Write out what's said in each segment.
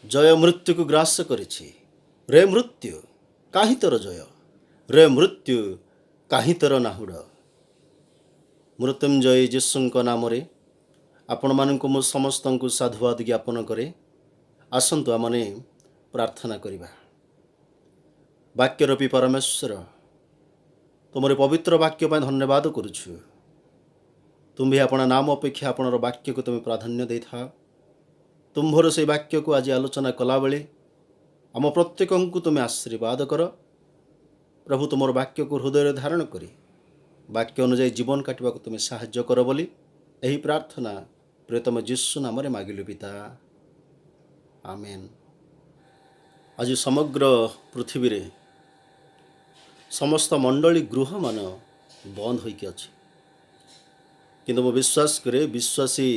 ଜୟ ମୃତ୍ୟୁକୁ ଗ୍ରାସ କରିଛି। ରେ ମୃତ୍ୟୁ କାହିଁ ତୋର ଜୟ, ରେ ମୃତ୍ୟୁ କାହିଁ ତୋର ନାହୁଡ଼। ମୃତ୍ୟୁଞ୍ଜୟୀ ଯୀଶୁଙ୍କ ନାମରେ ଆପଣମାନଙ୍କୁ ମୁଁ ସମସ୍ତଙ୍କୁ ସାଧୁବାଦ ଜ୍ଞାପନ କରେ। ଆସନ୍ତୁ ଆମମାନେ ପ୍ରାର୍ଥନା କରିବା। ବାକ୍ୟରୂପୀ ପରମେଶ୍ୱର, ତୁମର ପବିତ୍ର ବାକ୍ୟ ପାଇଁ ଧନ୍ୟବାଦ କରୁଛୁ। ତୁମ୍ଭେ ଆପଣ ନାମ ଅପେକ୍ଷା ଆପଣର ବାକ୍ୟକୁ ତୁମେ ପ୍ରାଧାନ୍ୟ ଦେଇଥାଅ। ତୁମ୍ଭର ସେହି ବାକ୍ୟକୁ ଆଜି ଆଲୋଚନା କଲାବେଳେ ଆମ ପ୍ରତ୍ୟେକଙ୍କୁ ତୁମେ ଆଶୀର୍ବାଦ କର। ପ୍ରଭୁ ତୁମର ବାକ୍ୟକୁ ହୃଦୟରେ ଧାରଣ କରି ବାକ୍ୟ ଅନୁଯାୟୀ ଜୀବନ କାଟିବାକୁ ତୁମେ ସାହାଯ୍ୟ କର ବୋଲି ଏହି ପ୍ରାର୍ଥନା ପ୍ରିୟତମ ଯୀଶୁ ନାମରେ ମାଗିଲୁ ପିତା, ଆମେନ୍। ଆଜି ସମଗ୍ର ପୃଥିବୀରେ ସମସ୍ତ ମଣ୍ଡଳୀ ଗୃହମାନ ବନ୍ଦ ହୋଇକି ଅଛି, କିନ୍ତୁ ମୁଁ ବିଶ୍ୱାସ କରେ ବିଶ୍ୱାସୀ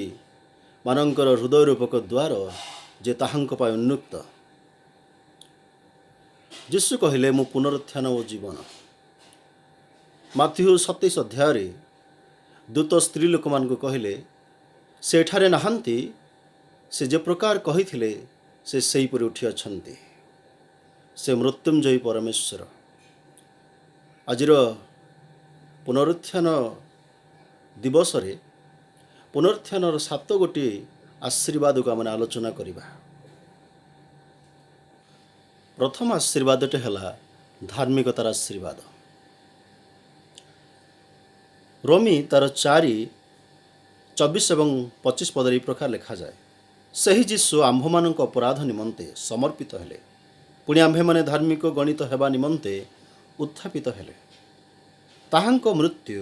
ମାନଙ୍କର ହୃଦୟ ରୂପକ ଦ୍ୱାର ଯେ ତାହାଙ୍କ ପାଇଁ ଉନ୍ମୁକ୍ତ। ଯୀଶୁ କହିଲେ, ମୁଁ ପୁନରୁତ୍ଥାନ ଓ ଜୀବନ। ମାଥ୍ୟୁ 27 ଅଧ୍ୟାୟରେ ଦୂତ ସ୍ତ୍ରୀ ଲୋକମାନଙ୍କୁ କହିଲେ, ସେ ଏଠାରେ ନାହାନ୍ତି, ସେ ଯେ ପ୍ରକାର କହିଥିଲେ ସେ ସେହିପରି ଉଠି ଅଛନ୍ତି। ସେ ମୃତ୍ୟୁଞ୍ଜୟୀ ପରମେଶ୍ୱର। ଆଜିର ପୁନରୁତ୍ଥାନ ଦିବସରେ ପୁନରୁତ୍ଥାନର 7 ଗୋଟି ଆଶୀର୍ବାଦକୁ ଆମେ ଆଲୋଚନା କରିବା। ପ୍ରଥମ ଆଶୀର୍ବାଦଟି ହେଲା ଧାର୍ମିକତାର ଆଶୀର୍ବାଦ। ରୋମୀ ତାର 4:24 ଏବଂ 25 ପଦରେ ଏହି ପ୍ରକାର ଲେଖାଯାଏ, ସେହି ଯୀଶୁ ଆମ୍ଭମାନଙ୍କ ଅପରାଧ ନିମନ୍ତେ ସମର୍ପିତ ହେଲେ, ପୁଣି ଆମ୍ଭେମାନେ ଧାର୍ମିକ ଗଣିତ ହେବା ନିମନ୍ତେ ଉତ୍ଥାପିତ ହେଲେ। ତାହାଙ୍କ ମୃତ୍ୟୁ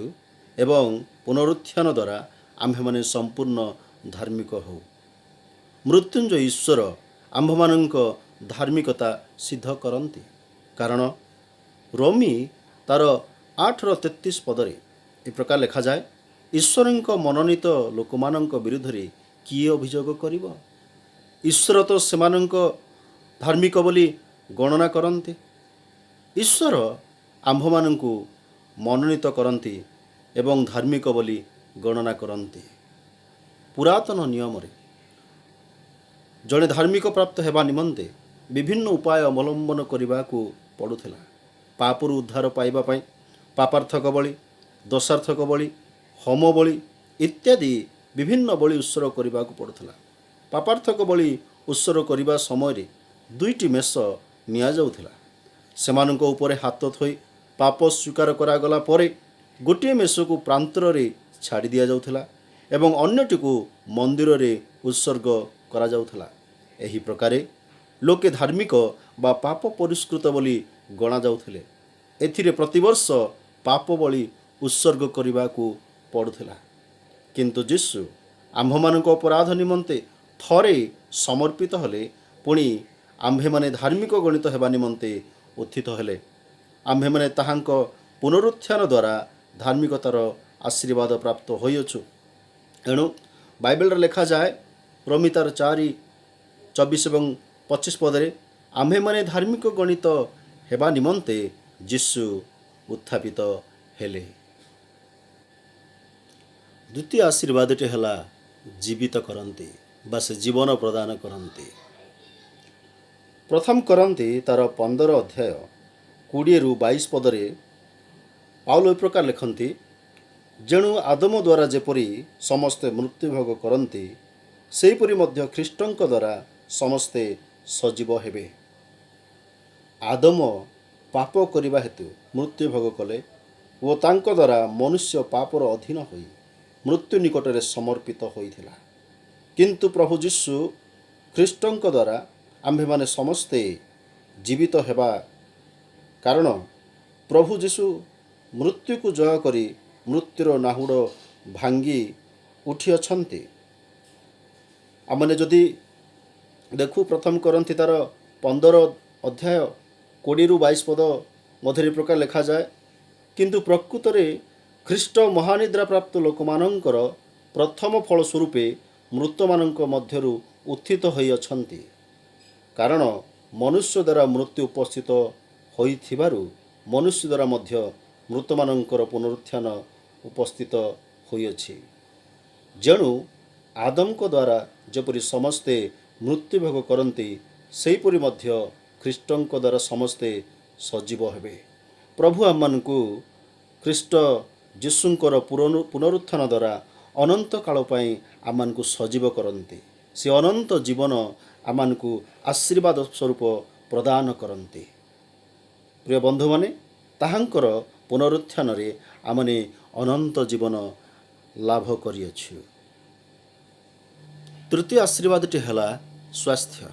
ଏବଂ ପୁନରୁତ୍ଥାନ ଦ୍ୱାରା ଆମ୍ଭେମାନେ ସମ୍ପୂର୍ଣ୍ଣ ଧାର୍ମିକ ହେଉ। ମୃତ୍ୟୁଞ୍ଜୟ ଈଶ୍ୱର ଆମ୍ଭମାନଙ୍କ ଧାର୍ମିକତା ସିଦ୍ଧ କରନ୍ତି, କାରଣ ରୋମୀ ତାର 8:33 ପଦରେ ଏ ପ୍ରକାର ଲେଖାଯାଏ, ଈଶ୍ୱରଙ୍କ ମନୋନୀତ ଲୋକମାନଙ୍କ ବିରୁଦ୍ଧରେ କିଏ ଅଭିଯୋଗ କରିବ? ଈଶ୍ୱର ତ ସେମାନଙ୍କ ଧାର୍ମିକ ବୋଲି ଗଣନା କରନ୍ତି। ଈଶ୍ୱର ଆମ୍ଭମାନଙ୍କୁ ମନୋନୀତ କରନ୍ତି ଏବଂ ଧାର୍ମିକ ବୋଲି ଗଣନା କରନ୍ତି। ପୁରାତନ ନିୟମରେ ଜଣେ ଧାର୍ମିକ ପ୍ରାପ୍ତ ହେବା ନିମନ୍ତେ ବିଭିନ୍ନ ଉପାୟ ଅବଲମ୍ବନ କରିବାକୁ ପଡ଼ୁଥିଲା। ପାପରୁ ଉଦ୍ଧାର ପାଇବା ପାଇଁ ପାପାର୍ଥକ ବଳି, ଦୋଷାର୍ଥକ ବଳି, ହୋମ ବଳି ଇତ୍ୟାଦି ବିଭିନ୍ନ ବଳି ଉତ୍ସର୍ଗ କରିବାକୁ ପଡ଼ୁଥିଲା। ପାପାର୍ଥକ ବଳି ଉତ୍ସର୍ଗ କରିବା ସମୟରେ 2ଟି ମେଷ ନିଆଯାଉଥିଲା। ସେମାନଙ୍କ ଉପରେ ହାତ ଥୋଇ ପାପ ସ୍ୱୀକାର କରାଗଲା ପରେ ଗୋଟିଏ ମେଷକୁ ପ୍ରାନ୍ତରରେ ଛାଡ଼ି ଦିଆଯାଉଥିଲା ଏବଂ ଅନ୍ୟଟିକୁ ମନ୍ଦିରରେ ଉତ୍ସର୍ଗ କରାଯାଉଥିଲା। ଏହି ପ୍ରକାରେ ଲୋକେ ଧାର୍ମିକ ବା ପାପ ପରିଷ୍କୃତ ବୋଲି ଗଣାଯାଉଥିଲେ। ଏଥିରେ ପ୍ରତିବର୍ଷ ପାପ ବଳି ଉତ୍ସର୍ଗ କରିବାକୁ ପଡ଼ୁଥିଲା। କିନ୍ତୁ ଯୀଶୁ ଆମ୍ଭମାନଙ୍କ ଅପରାଧ ନିମନ୍ତେ ଥରେ ସମର୍ପିତ ହେଲେ, ପୁଣି ଆମ୍ଭେମାନେ ଧାର୍ମିକ ଗଣିତ ହେବା ନିମନ୍ତେ ଉତ୍ଥିତ ହେଲେ। ଆମ୍ଭେମାନେ ତାହାଙ୍କ ପୁନରୁତ୍ଥାନ ଦ୍ୱାରା ଧାର୍ମିକତାର ଆଶୀର୍ବାଦ ପ୍ରାପ୍ତ ହୋଇଅଛୁ। ଏଣୁ ବାଇବେଲରେ ଲେଖାଯାଏ, ରୋମୀ ତାର 4:24 ଏବଂ 25 ପଦରେ, ଆମ୍ଭେମାନେ ଧାର୍ମିକ ଗଣିତ ହେବା ନିମନ୍ତେ ଯୀଶୁ ଉତ୍ଥାପିତ ହେଲେ। ଦ୍ୱିତୀୟ ଆଶୀର୍ବାଦଟି ହେଲା ଜୀବିତ କରନ୍ତି ବା ସେ ଜୀବନ ପ୍ରଦାନ କରନ୍ତି। ପ୍ରଥମ କରନ୍ତି ତାର 15 ଅଧ୍ୟାୟ 20-22 ପଦରେ ପାଉଲ ଏ ପ୍ରକାର ଲେଖନ୍ତି, ଯେଣୁ ଆଦମ ଦ୍ୱାରା ଯେପରି ସମସ୍ତେ ମୃତ୍ୟୁଭୋଗ କରନ୍ତି, ସେହିପରି ମଧ୍ୟ ଖ୍ରୀଷ୍ଟଙ୍କ ଦ୍ୱାରା ସମସ୍ତେ ସଜୀବ ହେବେ। ଆଦମ ପାପ କରିବା ହେତୁ ମୃତ୍ୟୁଭୋଗ କଲେ ଓ ତାଙ୍କ ଦ୍ୱାରା ମନୁଷ୍ୟ ପାପର ଅଧୀନ ହୋଇ ମୃତ୍ୟୁ ନିକଟରେ ସମର୍ପିତ ହୋଇଥିଲା। କିନ୍ତୁ ପ୍ରଭୁ ଯୀଶୁ ଖ୍ରୀଷ୍ଟଙ୍କ ଦ୍ୱାରା ଆମ୍ଭେମାନେ ସମସ୍ତେ ଜୀବିତ ହେବା କାରଣ ପ୍ରଭୁ ଯୀଶୁ ମୃତ୍ୟୁକୁ ଜୟ କରି ମୃତ୍ୟୁର ନାହୁଡ଼ ଭାଙ୍ଗି ଉଠିଅଛନ୍ତି। ଆମମାନେ ଯଦି ଦେଖୁ ପ୍ରଥମ କରନ୍ତି ତାର 15 ଅଧ୍ୟାୟ 20-22 ପଦ ମଧ୍ୟରେ ପ୍ରକାର ଲେଖାଯାଏ, କିନ୍ତୁ ପ୍ରକୃତରେ ଖ୍ରୀଷ୍ଟ ମହାନିଦ୍ରା ପ୍ରାପ୍ତ ଲୋକମାନଙ୍କର ପ୍ରଥମ ଫଳ ସ୍ୱରୂପେ ମୃତମାନଙ୍କ ମଧ୍ୟରୁ ଉତ୍ଥିତ ହୋଇଅଛନ୍ତି। କାରଣ ମନୁଷ୍ୟ ଦ୍ୱାରା ମୃତ୍ୟୁ ଉପସ୍ଥିତ ହୋଇଥିବାରୁ ମନୁଷ୍ୟ ଦ୍ୱାରା ମଧ୍ୟ ମୃତମାନଙ୍କର ପୁନରୁତ୍ଥାନ ଉପସ୍ଥିତ ହୋଇଅଛି। ଯେଣୁ ଆଦମଙ୍କ ଦ୍ୱାରା ଯେପରି ସମସ୍ତେ ମୃତ୍ୟୁଭୋଗ କରନ୍ତି, ସେହିପରି ମଧ୍ୟ ଖ୍ରୀଷ୍ଟଙ୍କ ଦ୍ୱାରା ସମସ୍ତେ ସଜୀବ ହେବେ। ପ୍ରଭୁ ଆମମାନଙ୍କୁ ଖ୍ରୀଷ୍ଟ ଯୀଶୁଙ୍କର ପୁନରୁତ୍ଥାନ ଦ୍ୱାରା ଅନନ୍ତ କାଳ ପାଇଁ ଆମମାନଙ୍କୁ ସଜୀବ କରନ୍ତି। ସେ ଅନନ୍ତ ଜୀବନ ଆମମାନଙ୍କୁ ଆଶୀର୍ବାଦ ସ୍ୱରୂପ ପ୍ରଦାନ କରନ୍ତି। ପ୍ରିୟ ବନ୍ଧୁମାନେ, ତାହାଙ୍କର ପୁନରୁତ୍ଥାନରେ ଆମେ ଅନନ୍ତ ଜୀବନ ଲାଭ କରିଅଛୁ। ତୃତୀୟ ଆଶୀର୍ବାଦଟି ହେଲା ସ୍ୱାସ୍ଥ୍ୟ।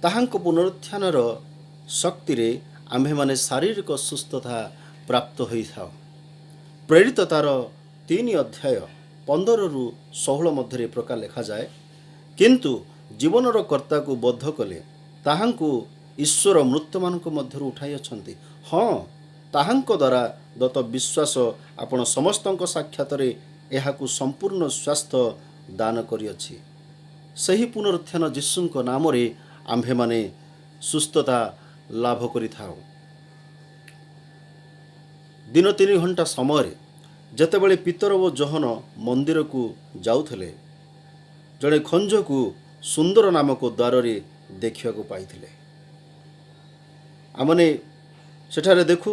ତାହାଙ୍କ ପୁନରୁତ୍ଥାନର ଶକ୍ତିରେ ଆମ୍ଭେମାନେ ଶାରୀରିକ ସୁସ୍ଥତା ପ୍ରାପ୍ତ ହୋଇଥାଉ। ପ୍ରେରିତ ତାର 3 ଅଧ୍ୟାୟ 15-16 ମଧ୍ୟରେ ପ୍ରକାର ଲେଖାଯାଏ, କିନ୍ତୁ ଜୀବନର କର୍ତ୍ତାକୁ ବଦ୍ଧ କଲେ ତାହାଙ୍କୁ ଈଶ୍ୱର ମୃତ୍ୟୁମାନଙ୍କ ମଧ୍ୟରୁ ଉଠାଇଅଛନ୍ତି। ହଁ, ତାହାଙ୍କ ଦ୍ୱାରା ଦତ୍ତ ବିଶ୍ୱାସ ଆପଣ ସମସ୍ତଙ୍କ ସାକ୍ଷାତରେ ଏହାକୁ ସମ୍ପୂର୍ଣ୍ଣ ସ୍ୱାସ୍ଥ୍ୟ ଦାନ କରିଅଛି। ସେହି ପୁନରୁତ୍ଥାନ ଯୀଶୁଙ୍କ ନାମରେ ଆମ୍ଭେମାନେ ସୁସ୍ଥତା ଲାଭ କରିଥାଉ। ଦିନ 3 ଘଣ୍ଟା ସମୟରେ ଯେତେବେଳେ ପିତର ଓ ଯୋହନ ମନ୍ଦିରକୁ ଯାଉଥିଲେ, ଜଣେ ଖଞ୍ଜକୁ ସୁନ୍ଦର ନାମକ ଦ୍ୱାରରେ ଦେଖିବାକୁ ପାଇଥିଲେ। ଆମମାନେ ସେଠାରେ ଦେଖୁ,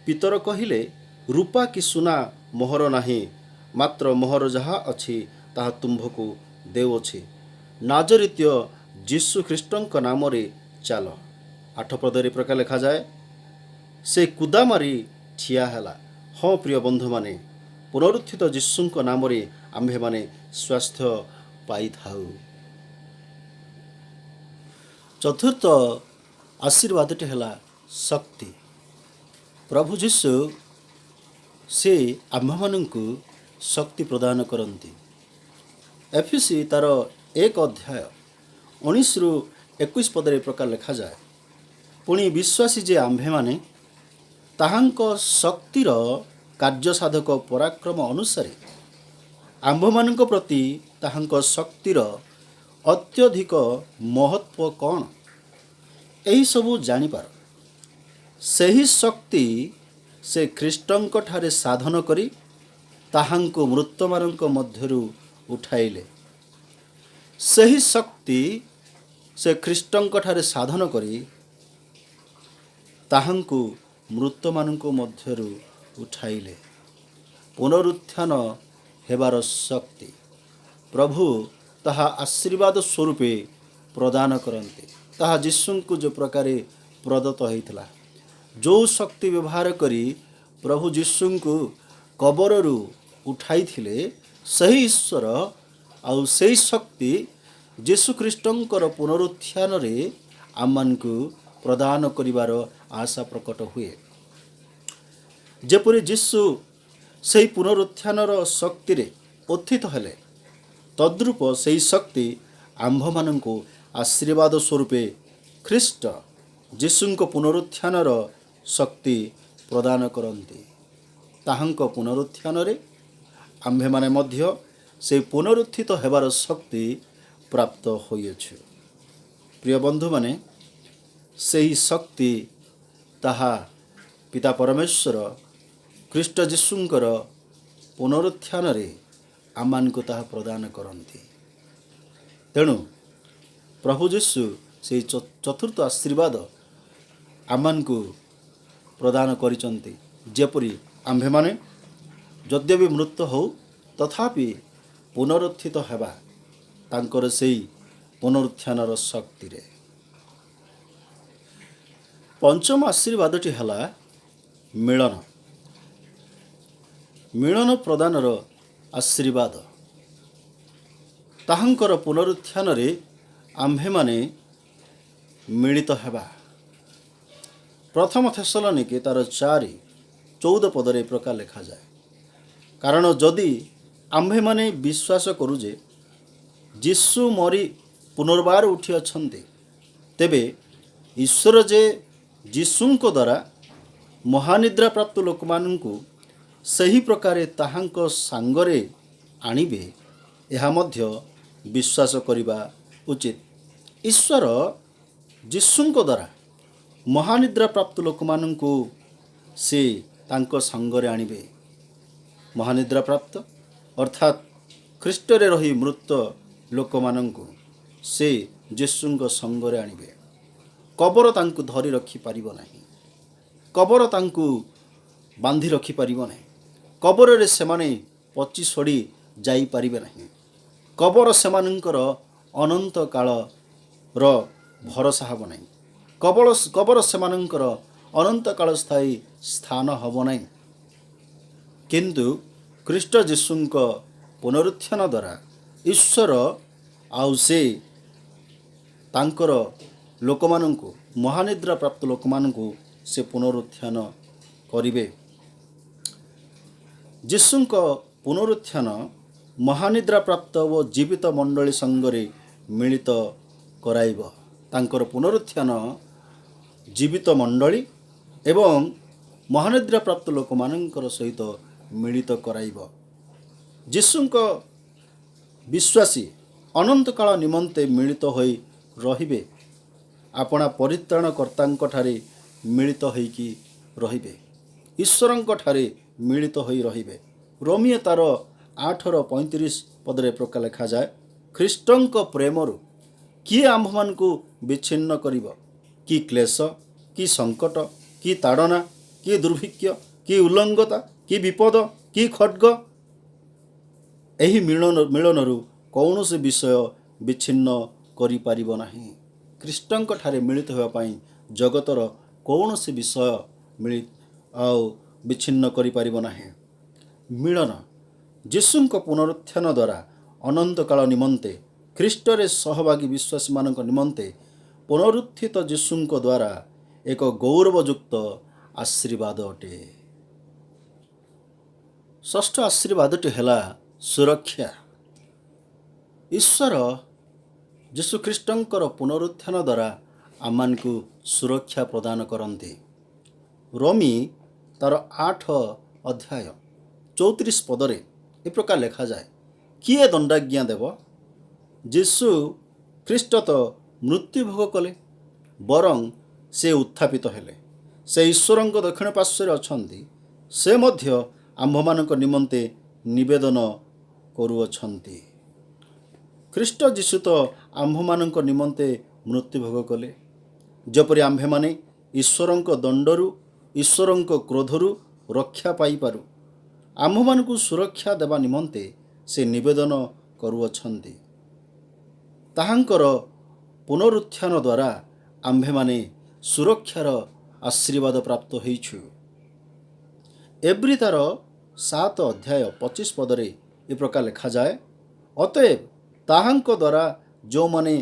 ପିତର କହିଲେ, ରୂପା କି ସୁନା ମୋହର ନାହିଁ, ମାତ୍ର ମୋହର ଯାହା ଅଛି ତାହା ତୁମ୍ଭକୁ ଦେଉଅଛି। ନାଜରିତୀୟ ଯୀଶୁ ଖ୍ରୀଷ୍ଟଙ୍କ ନାମରେ ଚାଲ। 8 ପଦରେ ପ୍ରକାର ଲେଖାଯାଏ, ସେ କୁଦା ମାରି ଠିଆ ହେଲା। ହଁ ପ୍ରିୟ ବନ୍ଧୁମାନେ, ପୁନରୁତ୍ଥିତ ଯୀଶୁଙ୍କ ନାମରେ ଆମ୍ଭେମାନେ ସ୍ୱାସ୍ଥ୍ୟ ପାଇଥାଉ। ଚତୁର୍ଥ ଆଶୀର୍ବାଦଟି ହେଲା ଶକ୍ତି। ପ୍ରଭୁ ଯୀଶୁ ସେ ଆମ୍ଭମାନଙ୍କୁ ଶକ୍ତି ପ୍ରଦାନ କରନ୍ତି। ଏଫେସୀ ତାର 1 ଅଧ୍ୟାୟ 19-21 ପଦରେ ପ୍ରକାର ଲେଖାଯାଏ, ପୁଣି ବିଶ୍ୱାସୀ ଯେ ଆମ୍ଭେମାନେ ତାହାଙ୍କ ଶକ୍ତିର କାର୍ଯ୍ୟସାଧକ ପରାକ୍ରମ ଅନୁସାରେ ଆମ୍ଭମାନଙ୍କ ପ୍ରତି ତାହାଙ୍କ ଶକ୍ତିର ଅତ୍ୟଧିକ ମହତ୍ଵ କ'ଣ, ଏହିସବୁ ଜାଣିପାର। ସେହି ଶକ୍ତି ସେ ଖ୍ରୀଷ୍ଟଙ୍କ ଠାରେ ସାଧନ କରି ତାହାଙ୍କୁ ମୃତମାନଙ୍କ ମଧ୍ୟରୁ ଉଠାଇଲେ। ସେହି ଶକ୍ତି ସେ ଖ୍ରୀଷ୍ଟଙ୍କ ଠାରେ ସାଧନ କରି ତାହାଙ୍କୁ ମୃତମାନଙ୍କ ମଧ୍ୟରୁ ଉଠାଇଲେ। ପୁନରୁତ୍ଥାନ ହେବାର ଶକ୍ତି ପ୍ରଭୁ ତାହା ଆଶୀର୍ବାଦ ସ୍ୱରୂପେ ପ୍ରଦାନ କରନ୍ତି। ତାହା ଯୀଶୁଙ୍କୁ ଯେଉଁ ପ୍ରକାରେ ପ୍ରଦତ୍ତ ହୋଇଥିଲା, ଯେଉଁ ଶକ୍ତି ବ୍ୟବହାର କରି ପ୍ରଭୁ ଯୀଶୁଙ୍କୁ କବରରୁ ଉଠାଇଥିଲେ, ସେହି ଈଶ୍ୱର ଆଉ ସେହି ଶକ୍ତି ଯୀଶୁଖ୍ରୀଷ୍ଟଙ୍କର ପୁନରୁତ୍ଥାନରେ ଆମମାନଙ୍କୁ ପ୍ରଦାନ କରିବାର ଆଶା ପ୍ରକଟ ହୁଏ। ଯେପରି ଯୀଶୁ ସେହି ପୁନରୁତ୍ଥାନର ଶକ୍ତିରେ ଉତ୍ଥିତ ହେଲେ, ତଦ୍ରୂପ ସେହି ଶକ୍ତି ଆମ୍ଭମାନଙ୍କୁ ଆଶୀର୍ବାଦ ସ୍ୱରୂପେ ଖ୍ରୀଷ୍ଟ ଯୀଶୁଙ୍କ ପୁନରୁତ୍ଥାନର ଶକ୍ତି ପ୍ରଦାନ କରନ୍ତି। ତାହାଙ୍କ ପୁନରୁତ୍ଥାନରେ ଆମ୍ଭେମାନେ ମଧ୍ୟ ସେହି ପୁନରୁତ୍ଥିତ ହେବାର ଶକ୍ତି ପ୍ରାପ୍ତ ହୋଇଅଛୁ। ପ୍ରିୟ ବନ୍ଧୁମାନେ, ସେହି ଶକ୍ତି ତାହା ପିତା ପରମେଶ୍ୱର ଖ୍ରୀଷ୍ଟ ଯୀଶୁଙ୍କର ପୁନରୁତ୍ଥାନରେ ଆମମାନଙ୍କୁ ତାହା ପ୍ରଦାନ କରନ୍ତି। ତେଣୁ ପ୍ରଭୁ ଯୀଶୁ ସେହି ଚତୁର୍ଥ ଆଶୀର୍ବାଦ ଆମମାନଙ୍କୁ ପ୍ରଦାନ କରିଛନ୍ତି। ଯେପରି ଆମ୍ଭେମାନେ ଯଦ୍ୟପି ମୃତ ହେଉ, ତଥାପି ପୁନରୁତ୍ଥିତ ହେବା ତାଙ୍କର ସେହି ପୁନରୁତ୍ଥାନର ଶକ୍ତିରେ। ପଞ୍ଚମ ଆଶୀର୍ବାଦଟି ହେଲା ମିଳନ। ମିଳନ ପ୍ରଦାନର ଆଶୀର୍ବାଦ। ତାହାଙ୍କର ପୁନରୁତ୍ଥାନରେ ଆମ୍ଭେମାନେ ମିଳିତ ହେବା। ପ୍ରଥମ ଥେସଲୋନିକେ ତାର 4:14 ପଦରେ ପ୍ରକାର ଲେଖାଯାଏ, କାରଣ ଯଦି ଆମ୍ଭେମାନେ ବିଶ୍ୱାସ କରୁ ଯେ ଯୀଶୁ ମରି ପୁନର୍ବାର ଉଠିଅଛନ୍ତି, ତେବେ ଈଶ୍ୱର ଯେ ଯୀଶୁଙ୍କ ଦ୍ୱାରା ମହାନିଦ୍ରା ପ୍ରାପ୍ତ ଲୋକମାନଙ୍କୁ ସେହି ପ୍ରକାରେ ତାହାଙ୍କ ସାଙ୍ଗରେ ଆଣିବେ, ଏହା ମଧ୍ୟ ବିଶ୍ୱାସ କରିବା ଉଚିତ। ଈଶ୍ୱର ଯୀଶୁଙ୍କ ଦ୍ୱାରା ମହାନିଦ୍ରା ପ୍ରାପ୍ତ ଲୋକମାନଙ୍କୁ ସେ ତାଙ୍କ ସାଙ୍ଗରେ ଆଣିବେ। ମହାନିଦ୍ରା ପ୍ରାପ୍ତ ଅର୍ଥାତ୍ ଖ୍ରୀଷ୍ଟରେ ରହି ମୃତ ଲୋକମାନଙ୍କୁ ସେ ଯୀଶୁଙ୍କ ସଙ୍ଗରେ ଆଣିବେ। କବର ତାଙ୍କୁ ଧରି ରଖିପାରିବ ନାହିଁ। କବର ତାଙ୍କୁ ବାନ୍ଧି ରଖିପାରିବ ନାହିଁ। କବରରେ ସେମାନେ ପଚି ସଢ଼ି ଯାଇପାରିବେ ନାହିଁ। କବର ସେମାନଙ୍କର ଅନନ୍ତ କାଳର ଭରସା ହେବ ନାହିଁ। କବର ସେମାନଙ୍କର ଅନନ୍ତ କାଳ ସ୍ଥାୟୀ ସ୍ଥାନ ହେବ ନାହିଁ। କିନ୍ତୁ ଖ୍ରୀଷ୍ଟ ଯୀଶୁଙ୍କ ପୁନରୁତ୍ଥାନ ଦ୍ୱାରା ଈଶ୍ୱର ଆଉ ସେ ତାଙ୍କର ଲୋକମାନଙ୍କୁ, ମହାନିଦ୍ରା ପ୍ରାପ୍ତ ଲୋକମାନଙ୍କୁ ସେ ପୁନରୁତ୍ଥାନ କରିବେ। ଯୀଶୁଙ୍କ ପୁନରୁତ୍ଥାନ ମହାନିଦ୍ରା ପ୍ରାପ୍ତ ଓ ଜୀବିତ ମଣ୍ଡଳୀ ସଙ୍ଗରେ ମିଳିତ କରାଇବ। ତାଙ୍କର ପୁନରୁତ୍ଥାନ ଜୀବିତ ମଣ୍ଡଳୀ ଏବଂ ମହାନିଦ୍ରା ପ୍ରାପ୍ତ ଲୋକମାନଙ୍କର ସହିତ ମିଳିତ କରାଇବ। ଯୀଶୁଙ୍କ ବିଶ୍ୱାସୀ ଅନନ୍ତକାଳ ନିମନ୍ତେ ମିଳିତ ହୋଇ ରହିବେ। ଆପଣା ପରିତ୍ରାଣକର୍ତ୍ତାଙ୍କଠାରେ ମିଳିତ ହୋଇକି ରହିବେ। ଈଶ୍ୱରଙ୍କଠାରେ ମିଳିତ ହୋଇ ରହିବେ। ରୋମିଓ ତାର 8:35 ପଦରେ ପ୍ରକାର ଲେଖାଯାଏ, ଖ୍ରୀଷ୍ଟଙ୍କ ପ୍ରେମରୁ କିଏ ଆମ୍ଭମାନଙ୍କୁ ବିଚ୍ଛିନ୍ନ କରିବ? କି କ୍ଲେଶ, କି ସଙ୍କଟ, କି ତାଡ଼ନା, କି ଦୁର୍ଭିକ୍ଷ, କି ଉଲ୍ଲଙ୍ଘତା, କି ବିପଦ, କି ଖड्ग? ଏହି ମିଳନରୁ କୌଣସି ବିଷୟ ବିଚ୍ଛିନ୍ନ କରିପାରିବ ନାହିଁ। ଖ୍ରୀଷ୍ଟଙ୍କଠାରେ ମିଳିତ ହେବା ପାଇଁ ଜଗତର କୌଣସି ବିଷୟ ବିଚ୍ଛିନ୍ନ କରିପାରିବ ନାହିଁ। ମିଳନ ଯୀଶୁଙ୍କ ପୁନରୁତ୍ଥାନ ଦ୍ୱାରା ଅନନ୍ତକାଳ ନିମନ୍ତେ ଖ୍ରୀଷ୍ଟରେ ସହଭାଗୀ ବିଶ୍ୱାସୀମାନଙ୍କ ନିମନ୍ତେ ପୁନରୁତ୍ଥିତ ଯୀଶୁଙ୍କ ଦ୍ୱାରା ଏକ ଗୌରବଯୁକ୍ତ ଆଶୀର୍ବାଦ ଅଟେ। ଷଷ୍ଠ ଆଶୀର୍ବାଦଟି ହେଲା ସୁରକ୍ଷା। ଈଶ୍ୱର ଯୀଶୁଖ୍ରୀଷ୍ଟଙ୍କର ପୁନରୁତ୍ଥାନ ଦ୍ୱାରା ଆମମାନଙ୍କୁ ସୁରକ୍ଷା ପ୍ରଦାନ କରନ୍ତି। ରୋମି ତାର 8:34 ପଦରେ ଏ ପ୍ରକାର ଲେଖାଯାଏ, କିଏ ଦଣ୍ଡାଜ୍ଞା ଦେବ? ଯୀଶୁ ଖ୍ରୀଷ୍ଟ ତ ମୃତ୍ୟୁ ଭୋଗ କଲେ, ବରଂ ସେ ଉତ୍ଥାପିତ ହେଲେ। ସେ ଈଶ୍ୱରଙ୍କ ଦକ୍ଷିଣ ପାର୍ଶ୍ୱରେ ଅଛନ୍ତି। ସେ ମଧ୍ୟ ଆମ୍ଭମାନଙ୍କ ନିମନ୍ତେ ନିବେଦନ କରୁଅଛନ୍ତି। ଖ୍ରୀଷ୍ଟ ଯୀଶୁ ତ ଆମ୍ଭମାନଙ୍କ ନିମନ୍ତେ ମୃତ୍ୟୁ ଭୋଗ କଲେ, ଯେପରି ଆମ୍ଭେମାନେ ଈଶ୍ୱରଙ୍କ ଦଣ୍ଡରୁ, ଈଶ୍ୱରଙ୍କ କ୍ରୋଧରୁ ରକ୍ଷା ପାଇପାରୁ। ଆମ୍ଭମାନଙ୍କୁ ସୁରକ୍ଷା ଦେବା ନିମନ୍ତେ ସେ ନିବେଦନ କରୁଅଛନ୍ତି। ତାହାଙ୍କର ପୁନରୁତ୍ଥାନ ଦ୍ୱାରା ଆମ୍ଭେମାନେ ସୁରକ୍ଷାର ଆଶୀର୍ବାଦ ପ୍ରାପ୍ତ ହୋଇଛୁ। ଏବ୍ରୀ ତାର 7:25 ପଦରେ ଏ ପ୍ରକାର ଲେଖାଯାଏ, ଅତଏବ ତାହାଙ୍କ ଦ୍ୱାରା ଯେଉଁମାନେ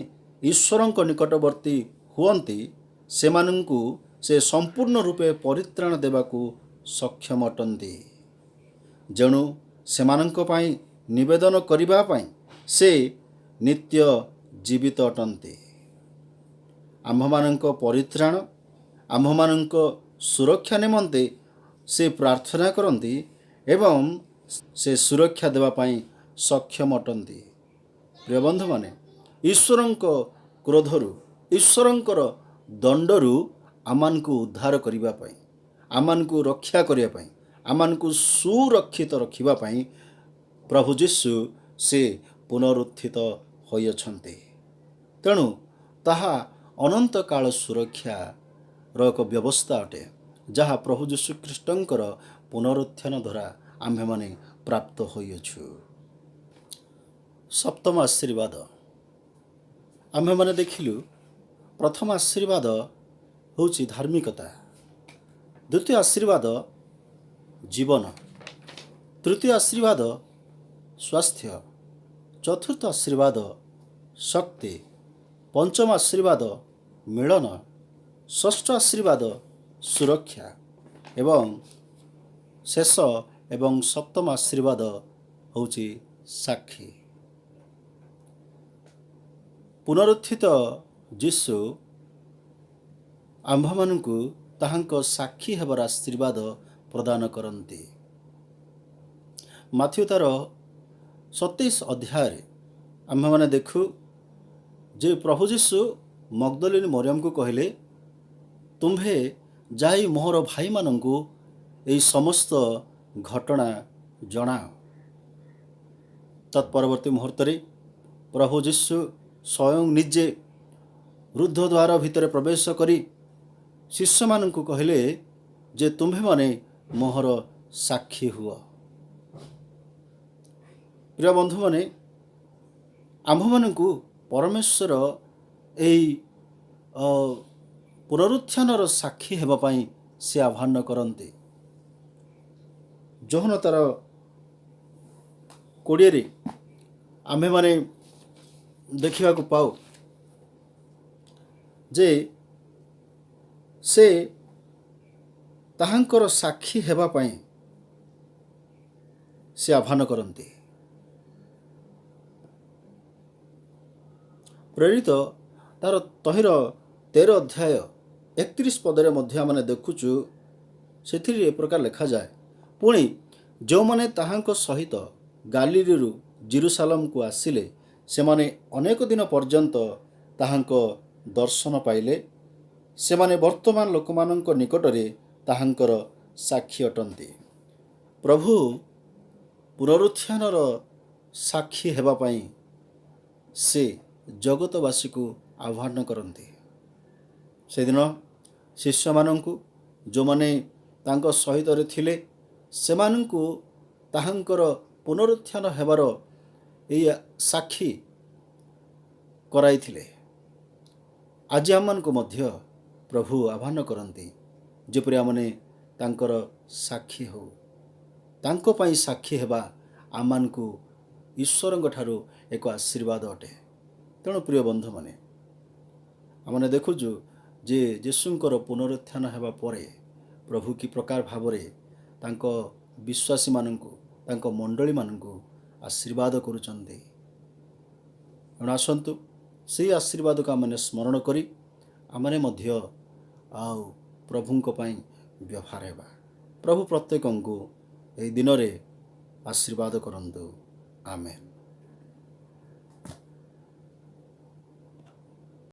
ଈଶ୍ୱରଙ୍କ ନିକଟବର୍ତ୍ତୀ ହୁଅନ୍ତି ସେମାନଙ୍କୁ ସେ ସମ୍ପୂର୍ଣ୍ଣ ରୂପେ ପରିତ୍ରାଣ ଦେବାକୁ ସକ୍ଷମ ଅଟନ୍ତି। ଯେଣୁ ସେମାନଙ୍କ ପାଇଁ ନିବେଦନ କରିବା ପାଇଁ ସେ ନିତ୍ୟ ଜୀବିତ ଅଟନ୍ତି। ଆମ୍ଭମାନଙ୍କ ପରିତ୍ରାଣ, ଆମ୍ଭମାନଙ୍କ ସୁରକ୍ଷା ନିମନ୍ତେ ସେ ପ୍ରାର୍ଥନା କରନ୍ତି ଏବଂ ସେ ସୁରକ୍ଷା ଦେବା ପାଇଁ ସକ୍ଷମ ଅଟନ୍ତି। ପ୍ରିୟ ବନ୍ଧୁମାନେ, ଈଶ୍ୱରଙ୍କ କ୍ରୋଧରୁ, ଈଶ୍ୱରଙ୍କର ଦଣ୍ଡରୁ ଆମମାନଙ୍କୁ ଉଦ୍ଧାର କରିବା ପାଇଁ, ଆମମାନଙ୍କୁ ରକ୍ଷା କରିବା ପାଇଁ, ଆମମାନଙ୍କୁ ସୁରକ୍ଷିତ ରଖିବା ପାଇଁ ପ୍ରଭୁ ଯୀଶୁ ସେ ପୁନରୁତ୍ଥିତ ହୋଇଅଛନ୍ତି। ତେଣୁ ତାହା ଅନନ୍ତକାଳ ସୁରକ୍ଷାର ଏକ ବ୍ୟବସ୍ଥା ଅଟେ, ଯାହା ପ୍ରଭୁ ଯୀଶୁଖ୍ରୀଷ୍ଟଙ୍କର ପୁନରୁତ୍ଥାନ ଦ୍ୱାରା ଆମ୍ଭେମାନେ ପ୍ରାପ୍ତ ହୋଇଅଛୁ। ସପ୍ତମ ଆଶୀର୍ବାଦ ଆମ୍ଭେମାନେ ଦେଖିଲୁ। ପ୍ରଥମ ଆଶୀର୍ବାଦ ହେଉଛି ଧାର୍ମିକତା, ଦ୍ୱିତୀୟ ଆଶୀର୍ବାଦ ଜୀବନ, ତୃତୀୟ ଆଶୀର୍ବାଦ ସ୍ୱାସ୍ଥ୍ୟ, ଚତୁର୍ଥ ଆଶୀର୍ବାଦ ଶକ୍ତି, ପଞ୍ଚମ ଆଶୀର୍ବାଦ ମିଳନ, ଷଷ୍ଠ ଆଶୀର୍ବାଦ ସୁରକ୍ଷା ଏବଂ ଶେଷ ଏବଂ ସପ୍ତମ ଆଶୀର୍ବାଦ ହେଉଛି ସାକ୍ଷୀ। ପୁନରୁତ୍ଥିତ ଯୀଶୁ ଆମ୍ଭମାନଙ୍କୁ ତାହାଙ୍କ ସାକ୍ଷୀ ହେବାର ଆଶୀର୍ବାଦ ପ୍ରଦାନ କରନ୍ତି। ମାଥ୍ୟୁ ତାର 27 ଅଧ୍ୟାୟରେ ଆମ୍ଭେମାନେ ଦେଖୁ ଯେ ପ୍ରଭୁ ଯୀଶୁ ମଗ୍ଦଲିନୀ ମରିୟମକୁ କହିଲେ, ତୁମ୍ଭେ ଯାଇ ମୋହର ଭାଇମାନଙ୍କୁ ଏହି ସମସ୍ତ ଘଟଣା ଜଣାଅ। ତତ୍ପରବର୍ତ୍ତୀ ମୁହୂର୍ତ୍ତରେ ପ୍ରଭୁ ଯୀଶୁ ସ୍ୱୟଂ ନିଜେ ରୁଦ୍ଧ ଦ୍ୱାର ଭିତରେ ପ୍ରବେଶ କରି ଶିଷ୍ୟମାନଙ୍କୁ କହିଲେ ଯେ ତୁମ୍ଭେମାନେ ମୋହର ସାକ୍ଷୀ ହୁଅ। ପ୍ରିୟ ବନ୍ଧୁମାନେ, ଆମ୍ଭମାନଙ୍କୁ ପରମେଶ୍ୱର ଏହି ପୁନରୁତ୍ଥାନର ସାକ୍ଷୀ ହେବା ପାଇଁ ସେ ଆହ୍ୱାନ କରନ୍ତି। ଯୋହନ ତାର 20 ଆମ୍ଭେମାନେ ଦେଖିବାକୁ ପାଉ ଯେ ସେ ତାହାଙ୍କର ସାକ୍ଷୀ ହେବା ପାଇଁ ସେ ଆହ୍ୱାନ କରନ୍ତି। ପ୍ରେରିତ ତାର ତହିଁର 13 ଅଧ୍ୟାୟ 31 ପଦରେ ମଧ୍ୟ ଆମେ ଦେଖୁଛୁ, ସେଥିରେ ଏ ପ୍ରକାର ଲେଖାଯାଏ, ପୁଣି ଯେଉଁମାନେ ତାହାଙ୍କ ସହିତ ଗାଲିଲରୁ ଜେରୁସାଲେମକୁ ଆସିଲେ ସେମାନେ ଅନେକ ଦିନ ପର୍ଯ୍ୟନ୍ତ ତାହାଙ୍କ ଦର୍ଶନ ପାଇଲେ। ସେମାନେ ବର୍ତ୍ତମାନ ଲୋକମାନଙ୍କ ନିକଟରେ ତାହାଙ୍କର ସାକ୍ଷୀ ଅଟନ୍ତି। ପ୍ରଭୁ ପୁନରୁତ୍ଥାନର ସାକ୍ଷୀ ହେବା ପାଇଁ ସେ ଜଗତବାସୀକୁ ଆହ୍ୱାନ କରନ୍ତି। ସେଦିନ ଶିଷ୍ୟମାନଙ୍କୁ, ଯେଉଁମାନେ ତାଙ୍କ ସହିତରେ ଥିଲେ, ସେମାନଙ୍କୁ ତାହାଙ୍କର ପୁନରୁତ୍ଥାନ ହେବାର ଏହି ସାକ୍ଷୀ କରାଇଥିଲେ। ଆଜି ଆମମାନଙ୍କୁ ମଧ୍ୟ ପ୍ରଭୁ ଆହ୍ୱାନ କରନ୍ତି, ଯେପରି ଆମମାନେ ତାଙ୍କର ସାକ୍ଷୀ ହେଉ। ତାଙ୍କ ପାଇଁ ସାକ୍ଷୀ ହେବା ଆମମାନଙ୍କୁ ଈଶ୍ୱରଙ୍କ ଠାରୁ ଏକ ଆଶୀର୍ବାଦ ଅଟେ। ତେଣୁ ପ୍ରିୟ ବନ୍ଧୁମାନେ, ଆମମାନେ ଦେଖୁଛୁ ଯେ ଯୀଶୁଙ୍କର ପୁନରୁତ୍ଥାନ ହେବା ପରେ ପ୍ରଭୁ କି ପ୍ରକାର ଭାବରେ ତାଙ୍କ ବିଶ୍ୱାସୀମାନଙ୍କୁ, ତାଙ୍କ ମଣ୍ଡଳୀମାନଙ୍କୁ ଆଶୀର୍ବାଦ କରୁଛନ୍ତି। ତେଣୁ ଆସନ୍ତୁ ସେହି ଆଶୀର୍ବାଦକୁ ଆମମାନେ ସ୍ମରଣ କରି ଆମମାନେ ମଧ୍ୟ ପ୍ରଭୁଙ୍କ ପାଇଁ ବ୍ୟବହାର ହେବା। ପ୍ରଭୁ ପ୍ରତ୍ୟେକଙ୍କୁ ଏହି ଦିନରେ ଆଶୀର୍ବାଦ କରନ୍ତୁ। ଆମେନ୍।